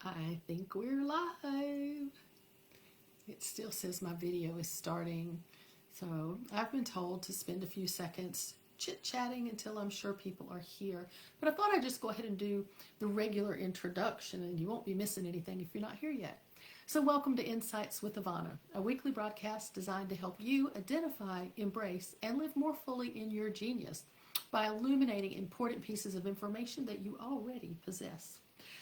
I think we're live. It still says my video is starting. So I've been told to spend a few seconds chit-chatting until I'm sure people are here. But I thought I'd just go ahead and do the regular introduction, and you won't be missing anything if you're not here yet. So welcome to Insights with Ivanna, a weekly broadcast designed to help you identify, embrace, and live more fully in your genius by illuminating important pieces of information that you already possess.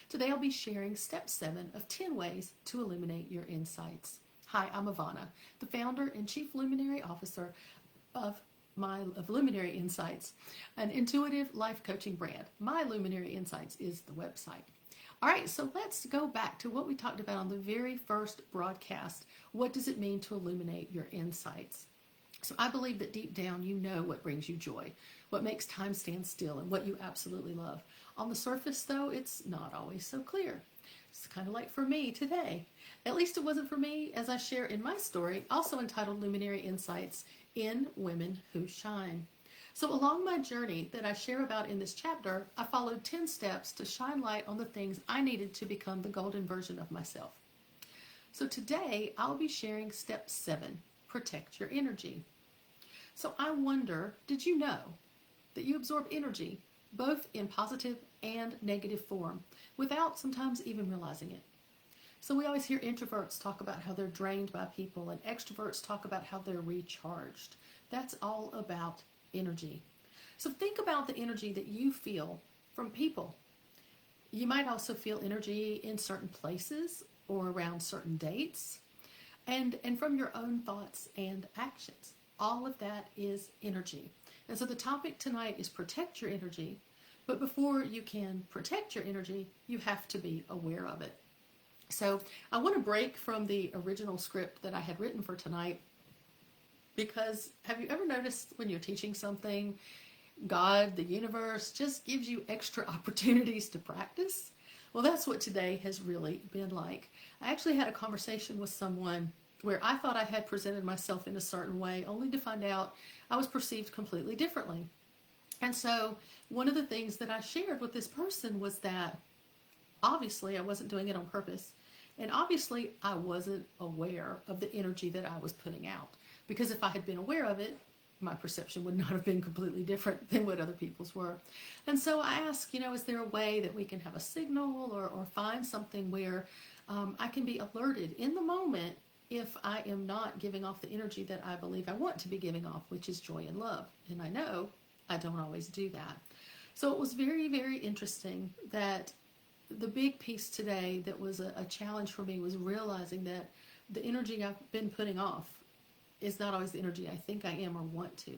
Today I'll be sharing step 7 of 10 ways to illuminate your insights. Hi, I'm Ivanna, the founder and chief luminary officer of Luminary Insights, an intuitive life coaching brand. My Luminary Insights is the website. All right, so let's go back to what we talked about on the very first broadcast. What does it mean to illuminate your insights? So I believe that deep down you know what brings you joy, what makes time stand still, and what you absolutely love. On the surface, though, it's not always so clear. It's kind of like for me today. At least it wasn't for me, as I share in my story, also entitled Luminary Insights in Women Who Shine. So along my journey that I share about in this chapter, I followed 10 steps to shine light on the things I needed to become the golden version of myself. So today, I'll be sharing step 7, protect your energy. So I wonder, did you know that you absorb energy both in positive and negative form without sometimes even realizing it? So we always hear introverts talk about how they're drained by people, and extroverts talk about how they're recharged. That's all about energy. So think about the energy that you feel from people. You might also feel energy in certain places or around certain dates, and from your own thoughts and actions. All of that is energy. And so the topic tonight is protect your energy. But before you can protect your energy, you have to be aware of it. So I want to break from the original script that I had written for tonight, because have you ever noticed when you're teaching something, God, the universe, just gives you extra opportunities to practice? Well, that's what today has really been like. I actually had a conversation with someone where I thought I had presented myself in a certain way, only to find out I was perceived completely differently. And so one of the things that I shared with this person was that obviously I wasn't doing it on purpose. And obviously I wasn't aware of the energy that I was putting out. Because if I had been aware of it, my perception would not have been completely different than what other people's were. And so I asked, is there a way that we can have a signal or find something where I can be alerted in the moment if I am not giving off the energy that I believe I want to be giving off, which is joy and love. And I know I don't always do that. So it was very, very interesting that the big piece today that was a challenge for me was realizing that the energy I've been putting off is not always the energy I think I am or want to.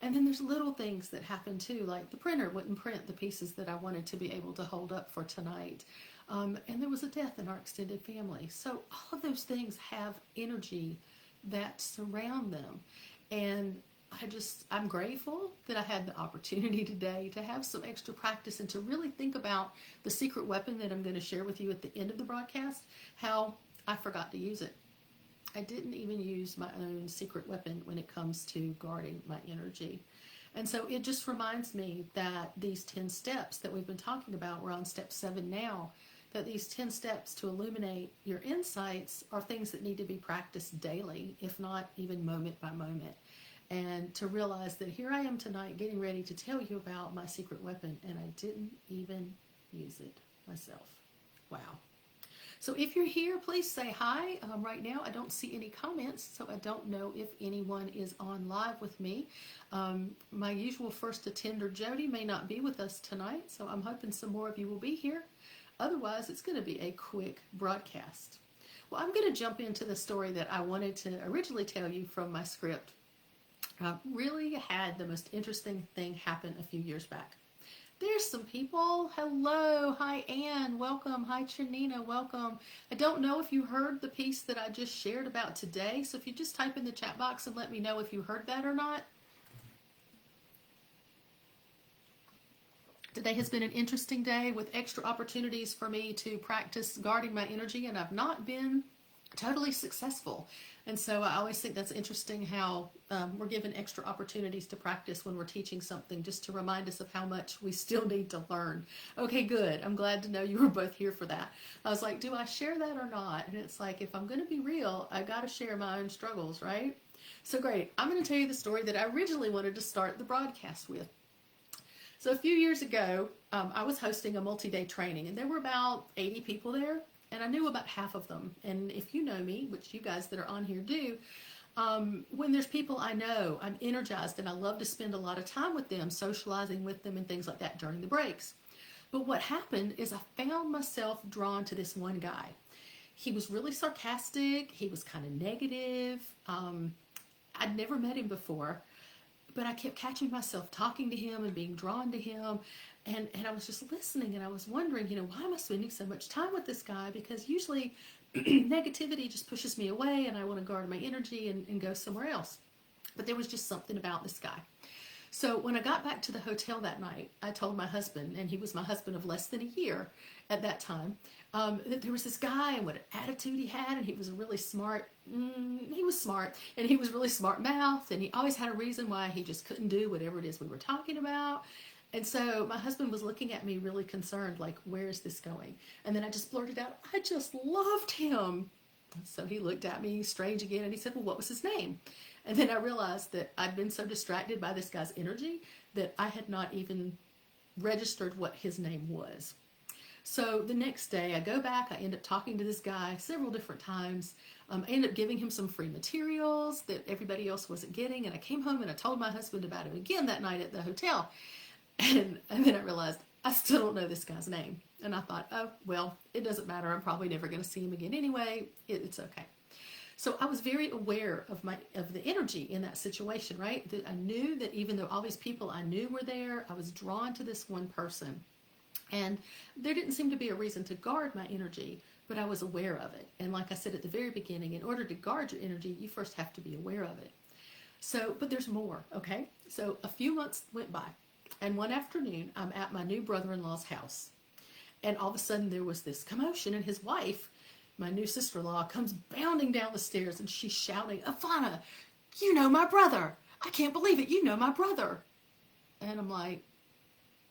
And then there's little things that happen too, like the printer wouldn't print the pieces that I wanted to be able to hold up for tonight. And there was a death in our extended family. So all of those things have energy that surround them. And I'm grateful that I had the opportunity today to have some extra practice and to really think about the secret weapon that I'm going to share with you at the end of the broadcast, how I forgot to use it. I didn't even use my own secret weapon when it comes to guarding my energy. And so it just reminds me that these 10 steps that we've been talking about, we're on step 7 now, that these 10 steps to illuminate your insights are things that need to be practiced daily, if not even moment by moment. And to realize that here I am tonight getting ready to tell you about my secret weapon, and I didn't even use it myself. Wow. So if you're here, please say hi. Right now I don't see any comments, so I don't know if anyone is on live with me. My usual first attender, Jody, may not be with us tonight, so I'm hoping some more of you will be here. Otherwise, it's going to be a quick broadcast. Well, I'm going to jump into the story that I wanted to originally tell you from my script. I really had the most interesting thing happen a few years back. There's some people. Hello. Hi, Anne. Welcome. Hi, Chanina. Welcome. I don't know if you heard the piece that I just shared about today. So if you just type in the chat box and let me know if you heard that or not. Today has been an interesting day with extra opportunities for me to practice guarding my energy, and I've not been totally successful. And so I always think that's interesting how we're given extra opportunities to practice when we're teaching something, just to remind us of how much we still need to learn. Okay, good. I'm glad to know you were both here for that. I was like, do I share that or not? And it's like, if I'm going to be real, I got to share my own struggles, right? So great. I'm going to tell you the story that I originally wanted to start the broadcast with. So a few years ago, I was hosting a multi-day training, and there were about 80 people there, and I knew about half of them. And if you know me, which you guys that are on here do, when there's people I know, I'm energized, and I love to spend a lot of time with them, socializing with them and things like that during the breaks. But what happened is I found myself drawn to this one guy. He was really sarcastic. He was kind of negative. I'd never met him before, but I kept catching myself talking to him and being drawn to him. And I was just listening, and I was wondering, why am I spending so much time with this guy? Because usually negativity just pushes me away, and I want to guard my energy and go somewhere else. But there was just something about this guy. So when I got back to the hotel that night, I told my husband, and he was my husband of less than a year at that time, that there was this guy and what an attitude he had, and he was really smart. He was smart, and he was really smart-mouthed, and he always had a reason why he just couldn't do whatever it is we were talking about. And so my husband was looking at me really concerned, like, where is this going? And then I just blurted out, I just loved him. So he looked at me strange again, and he said, well, what was his name? And then I realized that I'd been so distracted by this guy's energy that I had not even registered what his name was. So the next day I go back, I end up talking to this guy several different times. I ended up giving him some free materials that everybody else wasn't getting. And I came home and I told my husband about him again that night at the hotel. And then I realized I still don't know this guy's name. And I thought, oh, well, it doesn't matter. I'm probably never going to see him again anyway. It's okay. So I was very aware of the energy in that situation, right? That I knew that even though all these people I knew were there, I was drawn to this one person. And there didn't seem to be a reason to guard my energy, but I was aware of it. And like I said at the very beginning, in order to guard your energy, you first have to be aware of it. So, but there's more, okay? So a few months went by, and one afternoon, I'm at my new brother-in-law's house. And all of a sudden, there was this commotion, and his wife, my new sister-in-law, comes bounding down the stairs, and she's shouting, Ivanna, you know my brother. I can't believe it. You know my brother. And I'm like,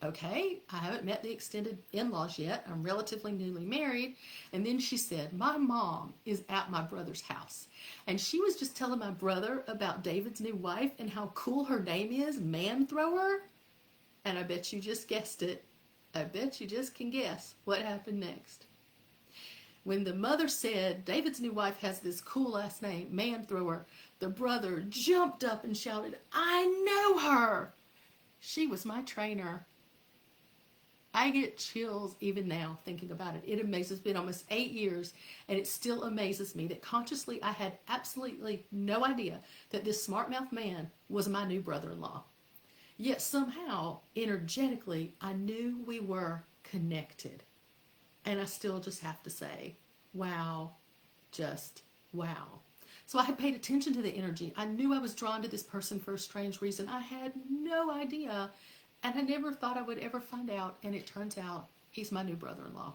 okay, I haven't met the extended in-laws yet. I'm relatively newly married. And then she said, my mom is at my brother's house. And she was just telling my brother about David's new wife and how cool her name is, Man Thrower. And I bet you just guessed it. I bet you just can guess what happened next. When the mother said, David's new wife has this cool last name, Man Thrower, the brother jumped up and shouted, I know her. She was my trainer. I get chills even now thinking about it. It amazes me. It's been almost 8 years, and it still amazes me that consciously I had absolutely no idea that this smart-mouthed man was my new brother-in-law. Yet somehow, energetically, I knew we were connected. And I still just have to say, wow, just wow. So I had paid attention to the energy. I knew I was drawn to this person for a strange reason. I had no idea. And I never thought I would ever find out, and it turns out he's my new brother-in-law.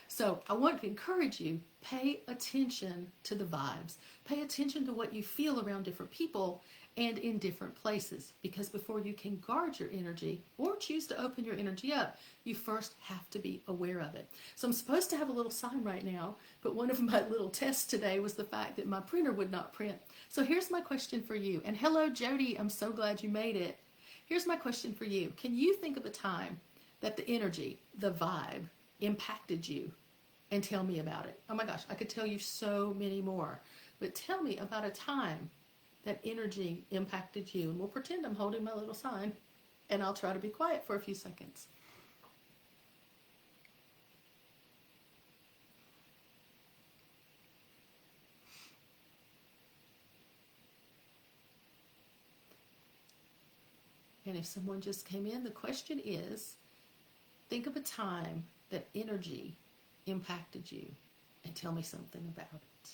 So I want to encourage you, pay attention to the vibes. Pay attention to what you feel around different people and in different places. Because before you can guard your energy or choose to open your energy up, you first have to be aware of it. So I'm supposed to have a little sign right now, but one of my little tests today was the fact that my printer would not print. So here's my question for you. And hello, Jody, I'm so glad you made it. Here's my question for you. Can you think of a time that the energy, the vibe, impacted you? And tell me about it. Oh my gosh, I could tell you so many more. But tell me about a time that energy impacted you. And we'll pretend I'm holding my little sign, and I'll try to be quiet for a few seconds. And if someone just came in, the question is, think of a time that energy impacted you and tell me something about it.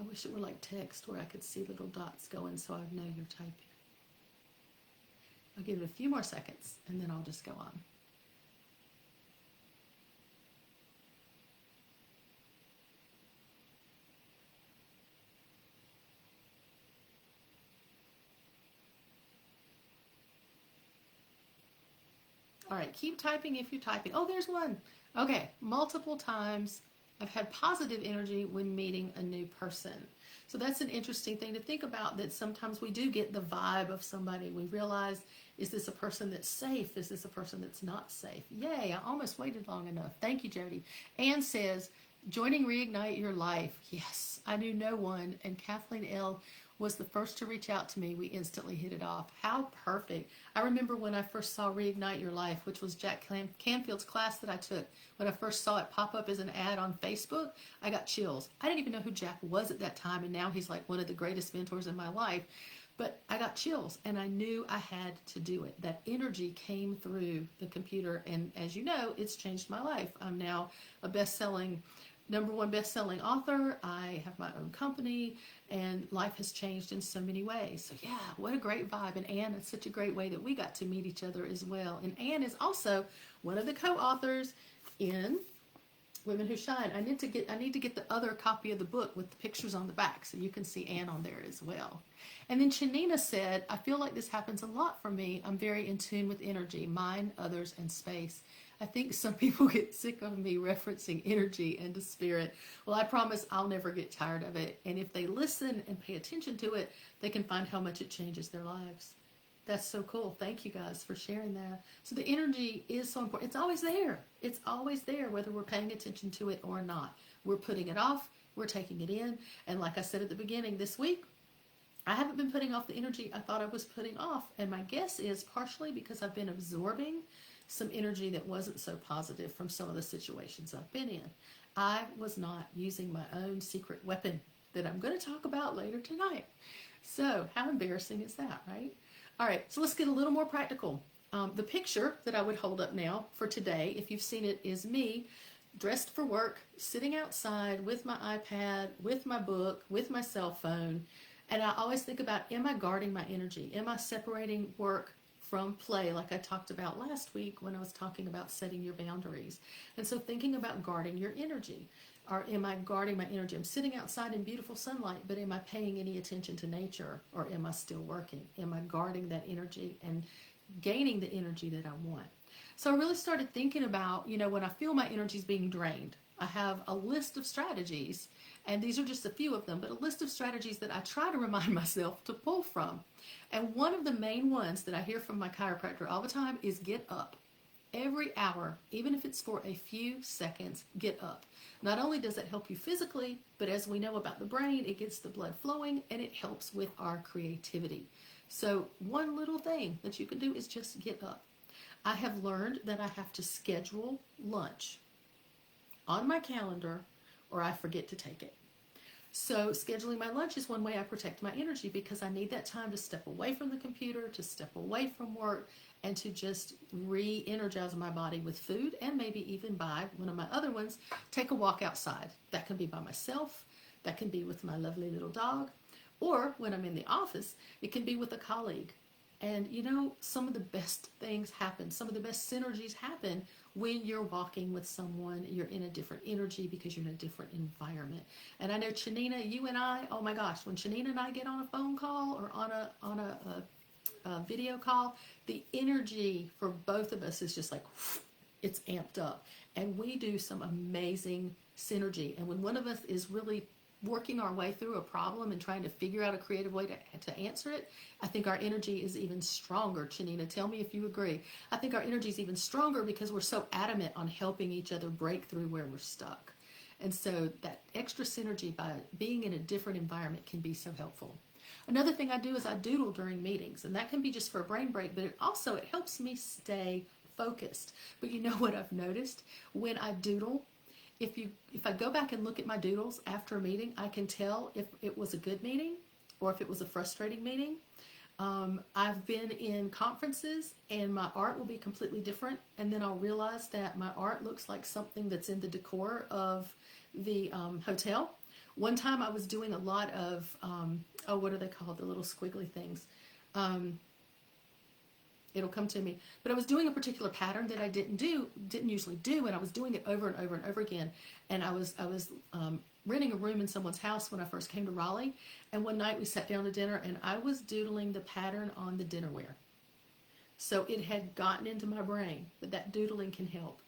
I wish it were like text where I could see little dots going so I'd know you're typing. I'll give it a few more seconds and then I'll just go on. All right, keep typing if you're typing. Oh, there's one. Okay, multiple times I've had positive energy when meeting a new person. So that's an interesting thing to think about, that sometimes we do get the vibe of somebody. We realize, is this a person that's safe? Is this a person that's not safe? Yay, I almost waited long enough. Thank you, Jody. Anne says, joining Reignite Your Life. Yes, I knew no one, and Kathleen L. was the first to reach out to me. We instantly hit it off. How perfect. I remember when I first saw Reignite Your Life, which was Jack Canfield's class that I took. When I first saw it pop up as an ad on Facebook, I got chills. I didn't even know who Jack was at that time, and now he's like one of the greatest mentors in my life. But I got chills, and I knew I had to do it. That energy came through the computer, and as you know, it's changed my life. I'm now a #1 best-selling author. I have my own company, and life has changed in so many ways. So yeah, what a great vibe. And Anne, it's such a great way that we got to meet each other as well. And Anne is also one of the co-authors in Women Who Shine. I need to get the other copy of the book with the pictures on the back so you can see Anne on there as well. And then Chanina said, I feel like this happens a lot for me. I'm very in tune with energy, mine, others, and space. I think some people get sick of me referencing energy and the spirit. Well, I promise I'll never get tired of it. And if they listen and pay attention to it, they can find how much it changes their lives. That's so cool. Thank you guys for sharing that. So the energy is so important. It's always there. It's always there, whether we're paying attention to it or not. We're putting it off. We're taking it in. And like I said at the beginning, this week, I haven't been putting off the energy I thought I was putting off. And my guess is partially because I've been absorbing some energy that wasn't so positive from some of the situations I've been in. I was not using my own secret weapon that I'm going to talk about later tonight. So how embarrassing is that, right? All right, so let's get a little more practical. The picture that I would hold up now for today, if you've seen it, is me dressed for work, sitting outside with my iPad, with my book, with my cell phone. And I always think about, am I guarding my energy? Am I separating work from play, like I talked about last week when I was talking about setting your boundaries? And so thinking about guarding your energy. Or am I guarding my energy? I'm sitting outside in beautiful sunlight, but am I paying any attention to nature? Or am I still working? Am I guarding that energy and gaining the energy that I want? So I really started thinking about, when I feel my energy is being drained, I have a list of strategies, and these are just a few of them, but a list of strategies that I try to remind myself to pull from. And one of the main ones that I hear from my chiropractor all the time is get up. Every hour, even if it's for a few seconds, get up. Not only does it help you physically, but as we know about the brain, it gets the blood flowing and it helps with our creativity. So one little thing that you can do is just get up. I have learned that I have to schedule lunch on my calendar or I forget to take it. So scheduling my lunch is one way I protect my energy, because I need that time to step away from the computer, to step away from work, and to just re-energize my body with food, and maybe even by one of my other ones, take a walk outside. That can be by myself, that can be with my lovely little dog, or when I'm in the office, it can be with a colleague. And some of the best things happen, some of the best synergies happen when you're walking with someone. You're in a different energy because you're in a different environment. And I know Chanina, you and I, oh my gosh, when Chanina and I get on a phone call or on a video call, the energy for both of us is just like, it's amped up. And we do some amazing synergy. And when one of us is really working our way through a problem and trying to figure out a creative way to answer it, I think our energy is even stronger. Chanina, tell me if you agree. I think our energy is even stronger because we're so adamant on helping each other break through where we're stuck. And so that extra synergy by being in a different environment can be so helpful. Another thing I do is I doodle during meetings, and that can be just for a brain break, but it helps me stay focused. But you know what I've noticed? When I doodle, if I go back and look at my doodles after a meeting, I can tell if it was a good meeting or if it was a frustrating meeting. I've been in conferences and my art will be completely different, and then I'll realize that my art looks like something that's in the decor of the hotel, One time I was doing a lot of, oh, what are they called? The little squiggly things. Um, It'll come to me. But I was doing a particular pattern that I didn't usually do, and I was doing it over and over and over again. And I was renting a room in someone's house when I first came to Raleigh. And one night we sat down to dinner, and I was doodling the pattern on the dinnerware. So it had gotten into my brain, but that doodling can help.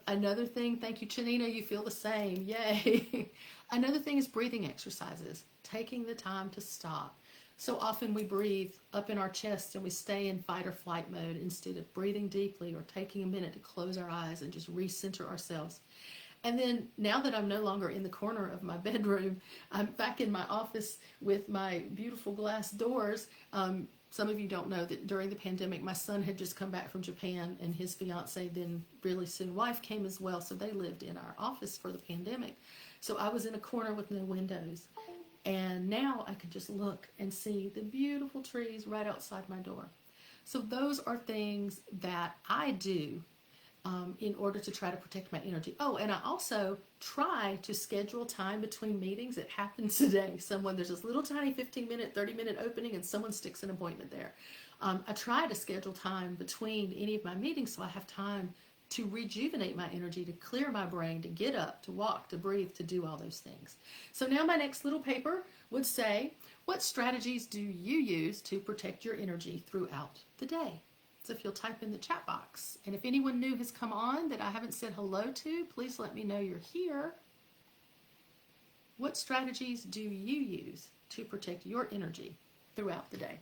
Another thing, thank you, Chanina, you feel the same. Yay. Another thing is breathing exercises, taking the time to stop. So often we breathe up in our chest and we stay in fight or flight mode instead of breathing deeply or taking a minute to close our eyes and just recenter ourselves. And then now that I'm no longer in the corner of my bedroom, I'm back in my office with my beautiful glass doors. Some of you don't know that during the pandemic, my son had just come back from Japan, and his fiance, then really soon wife, came as well. So they lived in our office for the pandemic. So I was in a corner with no windows. And now I can just look and see the beautiful trees right outside my door. So those are things that I do in order to try to protect my energy. Oh, and I also try to schedule time between meetings. It happens today. There's this little tiny 15-minute, 30-minute opening, and someone sticks an appointment there. I try to schedule time between any of my meetings so I have time to rejuvenate my energy, to clear my brain, to get up, to walk, to breathe, to do all those things. So now my next little paper would say, what strategies do you use to protect your energy throughout the day? So if you'll type in the chat box. And if anyone new has come on that I haven't said hello to, please let me know you're here. What strategies do you use to protect your energy throughout the day?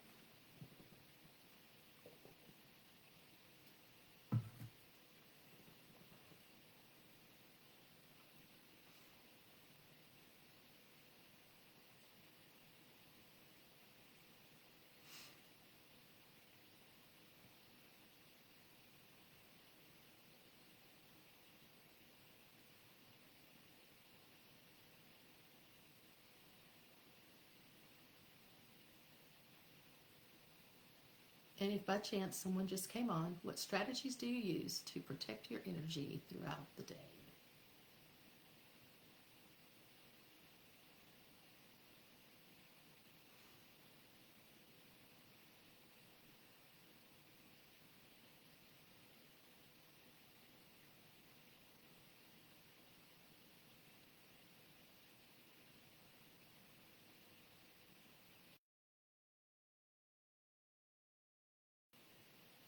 And if by chance someone just came on, what strategies do you use to protect your energy throughout the day?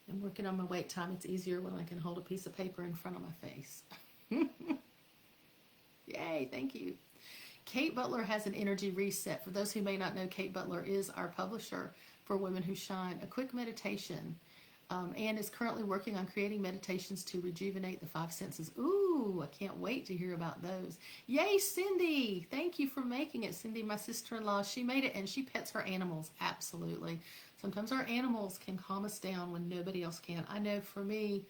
I'm working on my wait time. It's easier when I can hold a piece of paper in front of my face. Yay, thank you. Kate Butler has an energy reset. For those who may not know, Kate Butler is our publisher for Women Who Shine. A quick meditation. Anne is currently working on creating meditations to rejuvenate the five senses. Ooh, I can't wait to hear about those. Yay, Cindy! Thank you for making it, Cindy, my sister-in-law. She made it, and she pets her animals. Absolutely. Sometimes our animals can calm us down when nobody else can. I know for me,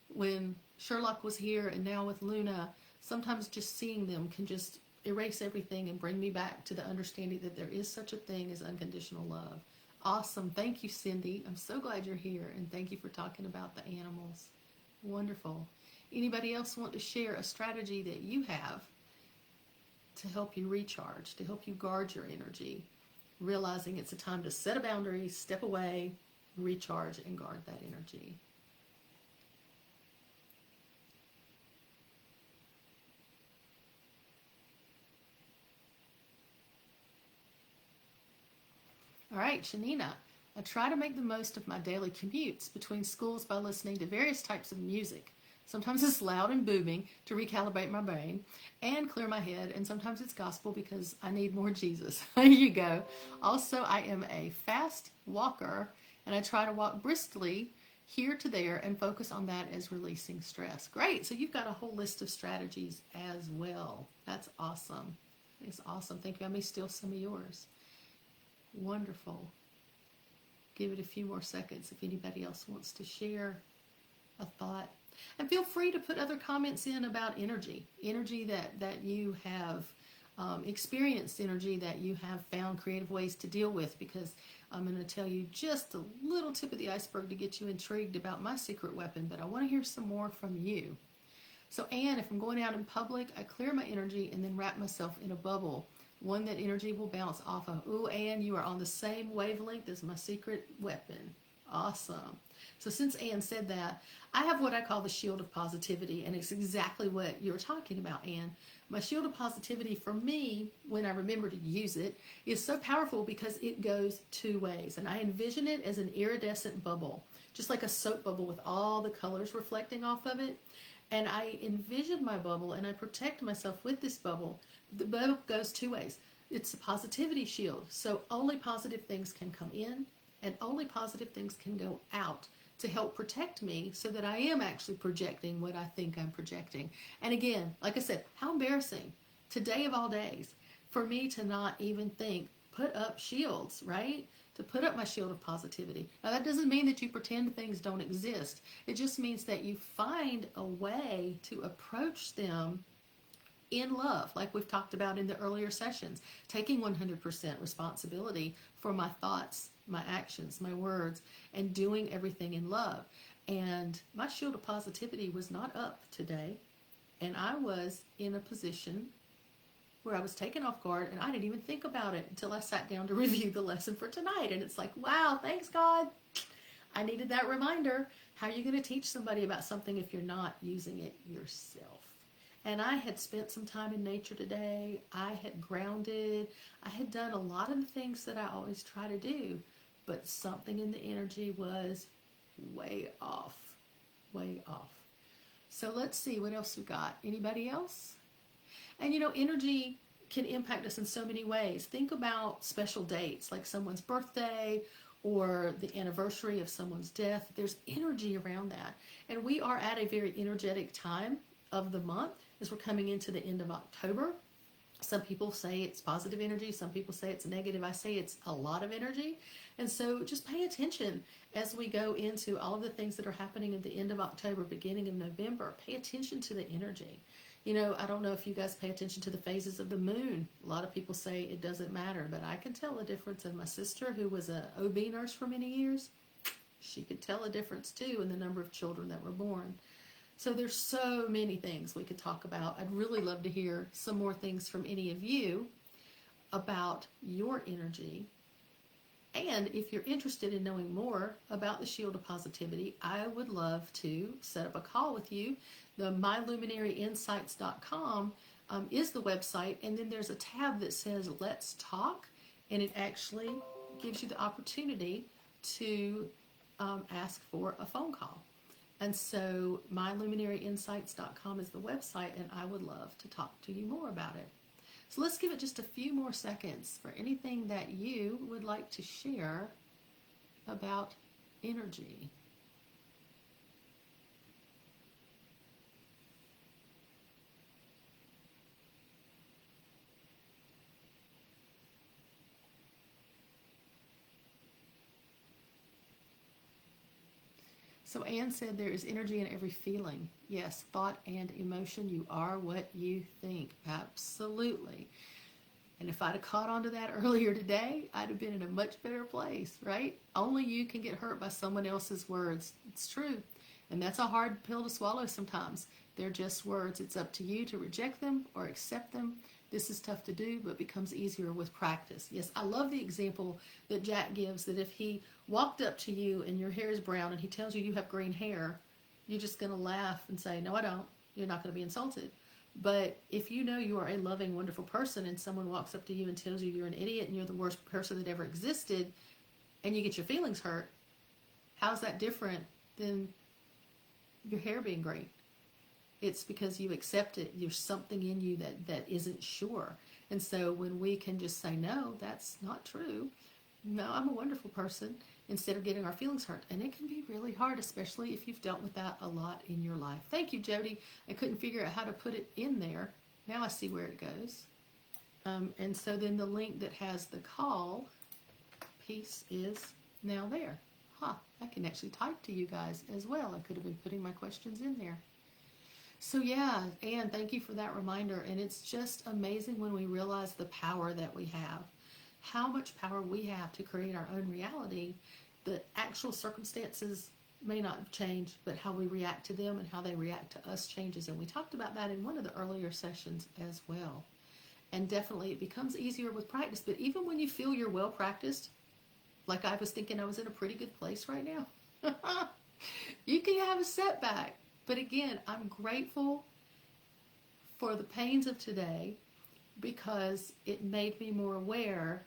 when Sherlock was here and now with Luna, sometimes just seeing them can just erase everything and bring me back to the understanding that there is such a thing as unconditional love. Awesome. Thank you, Cindy. I'm so glad you're here, and thank you for talking about the animals. Wonderful. Anybody else want to share a strategy that you have to help you recharge, to help you guard your energy, realizing it's a time to set a boundary, step away, recharge, and guard that energy? All right, Shanina. I try to make the most of my daily commutes between schools by listening to various types of music. Sometimes it's loud and booming to recalibrate my brain and clear my head, and sometimes it's gospel because I need more Jesus. There you go. Also, I am a fast walker, and I try to walk briskly here to there and focus on that as releasing stress. Great. So you've got a whole list of strategies as well. That's awesome. It's awesome. Thank you. I may steal some of yours. Wonderful. Give it a few more seconds if anybody else wants to share a thought. And feel free to put other comments in about energy that you have experienced, energy that you have found creative ways to deal with, because I'm going to tell you just a little tip of the iceberg to get you intrigued about my secret weapon, but I want to hear some more from you. So Anne, if I'm going out in public, I clear my energy and then wrap myself in a bubble, one that energy will bounce off of. Ooh, Anne, you are on the same wavelength as my secret weapon. Awesome. So since Anne said that, I have what I call the shield of positivity, and it's exactly what you were talking about, Anne. My shield of positivity, for me, when I remember to use it, is so powerful because it goes two ways. And I envision it as an iridescent bubble, just like a soap bubble with all the colors reflecting off of it. And I envision my bubble and I protect myself with this bubble. The bubble goes two ways. It's a positivity shield. So only positive things can come in and only positive things can go out to help protect me so that I am actually projecting what I think I'm projecting. And again, like I said, how embarrassing today of all days for me to not even think, put up shields, right? To put up my shield of positivity. Now that doesn't mean that you pretend things don't exist. It just means that you find a way to approach them in love, like we've talked about in the earlier sessions, taking 100% responsibility for my thoughts, my actions, my words, and doing everything in love. And my shield of positivity was not up today, and I was in a position where I was taken off guard, and I didn't even think about it until I sat down to review the lesson for tonight. And it's like, wow, thanks God. I needed that reminder. How are you going to teach somebody about something if you're not using it yourself? And I had spent some time in nature today. I had grounded. I had done a lot of the things that I always try to do, but something in the energy was way off, way off. So let's see what else we got. Anybody else? And you know, energy can impact us in so many ways. Think about special dates, like someone's birthday or the anniversary of someone's death. There's energy around that. And we are at a very energetic time of the month as we're coming into the end of October. Some people say it's positive energy. Some people say it's negative. I say it's a lot of energy. And so just pay attention as we go into all of the things that are happening at the end of October, beginning of November. Pay attention to the energy. You know, I don't know if you guys pay attention to the phases of the moon. A lot of people say it doesn't matter, but I can tell a difference. And my sister, who was an OB nurse for many years, she could tell a difference too in the number of children that were born. So there's so many things we could talk about. I'd really love to hear some more things from any of you about your energy. And if you're interested in knowing more about the Shield of Positivity, I would love to set up a call with you. The myluminaryinsights.com is the website, and then there's a tab that says Let's Talk, and it actually gives you the opportunity to ask for a phone call. And so myluminaryinsights.com is the website, and I would love to talk to you more about it. So let's give it just a few more seconds for anything that you would like to share about energy. So Anne said there is energy in every feeling. Yes, thought and emotion. You are what you think. Absolutely. And if I'd have caught on to that earlier today, I'd have been in a much better place, right? Only you can get hurt by someone else's words. It's true. And that's a hard pill to swallow sometimes. They're just words. It's up to you to reject them or accept them. This is tough to do, but becomes easier with practice. Yes, I love the example that Jack gives, that if he walked up to you and your hair is brown and he tells you you have green hair, you're just going to laugh and say, no, I don't. You're not going to be insulted. But if you know you are a loving, wonderful person and someone walks up to you and tells you you're an idiot and you're the worst person that ever existed and you get your feelings hurt, how's that different than your hair being green? It's because you accept it. There's something in you that isn't sure. And so when we can just say, no, that's not true. No, I'm a wonderful person, instead of getting our feelings hurt. And it can be really hard, especially if you've dealt with that a lot in your life. Thank you, Jody. I couldn't figure out how to put it in there. Now I see where it goes. And so then the link that has the call piece is now there. I can actually type to you guys as well. I could have been putting my questions in there. So yeah, Anne, thank you for that reminder. And it's just amazing when we realize the power that we have, how much power we have to create our own reality. The actual circumstances may not have changed, but how we react to them and how they react to us changes. And we talked about that in one of the earlier sessions as well. And definitely it becomes easier with practice. But even when you feel you're well practiced, like I was thinking I was in a pretty good place right now, you can have a setback. But again, I'm grateful for the pains of today because it made me more aware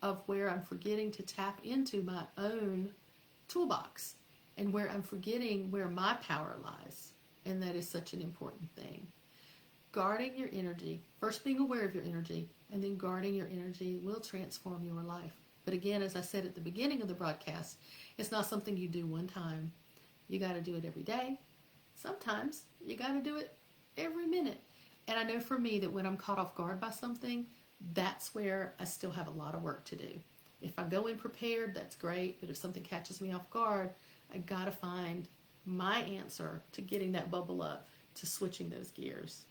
of where I'm forgetting to tap into my own toolbox and where I'm forgetting where my power lies. And that is such an important thing. Guarding your energy, first being aware of your energy, and then guarding your energy will transform your life. But again, as I said at the beginning of the broadcast, it's not something you do one time. You got to do it every day. Sometimes you got to do it every minute. And I know for me that when I'm caught off guard by something, that's where I still have a lot of work to do. If I go in prepared, that's great. But if something catches me off guard, I got to find my answer to getting that bubble up, to switching those gears.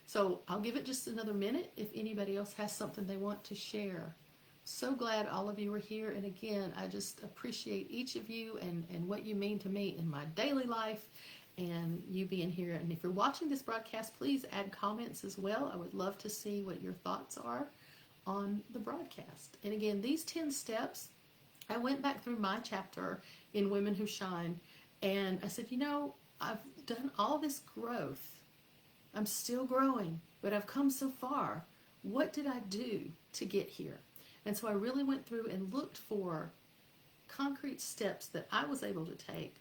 So I'll give it just another minute if anybody else has something they want to share. So glad all of you are here. And again, I just appreciate each of you and what you mean to me in my daily life and you being here. And if you're watching this broadcast, please add comments as well. I would love to see what your thoughts are on the broadcast. And again, these 10 steps, I went back through my chapter in Women Who Shine, and I said, you know, I've done all this growth. I'm still growing, but I've come so far. What did I do to get here? And so I really went through and looked for concrete steps that I was able to take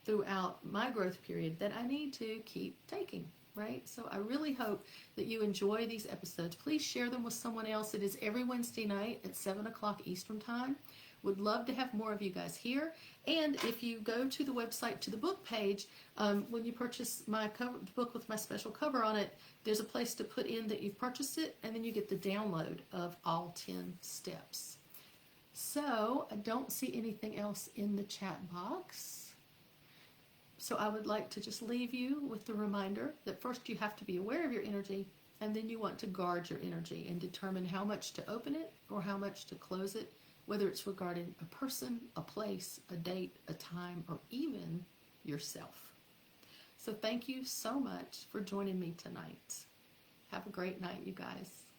throughout my growth period that I need to keep taking, right? So I really hope that you enjoy these episodes. Please share them with someone else. It is every Wednesday night at 7 o'clock Eastern Time. Would love to have more of you guys here. And if you go to the website, to the book page, when you purchase my book with my special cover on it, there's a place to put in that you've purchased it, and then you get the download of all 10 steps. So I don't see anything else in the chat box. So I would like to just leave you with the reminder that first you have to be aware of your energy, and then you want to guard your energy and determine how much to open it or how much to close it, whether it's regarding a person, a place, a date, a time, or even yourself. So thank you so much for joining me tonight. Have a great night, you guys.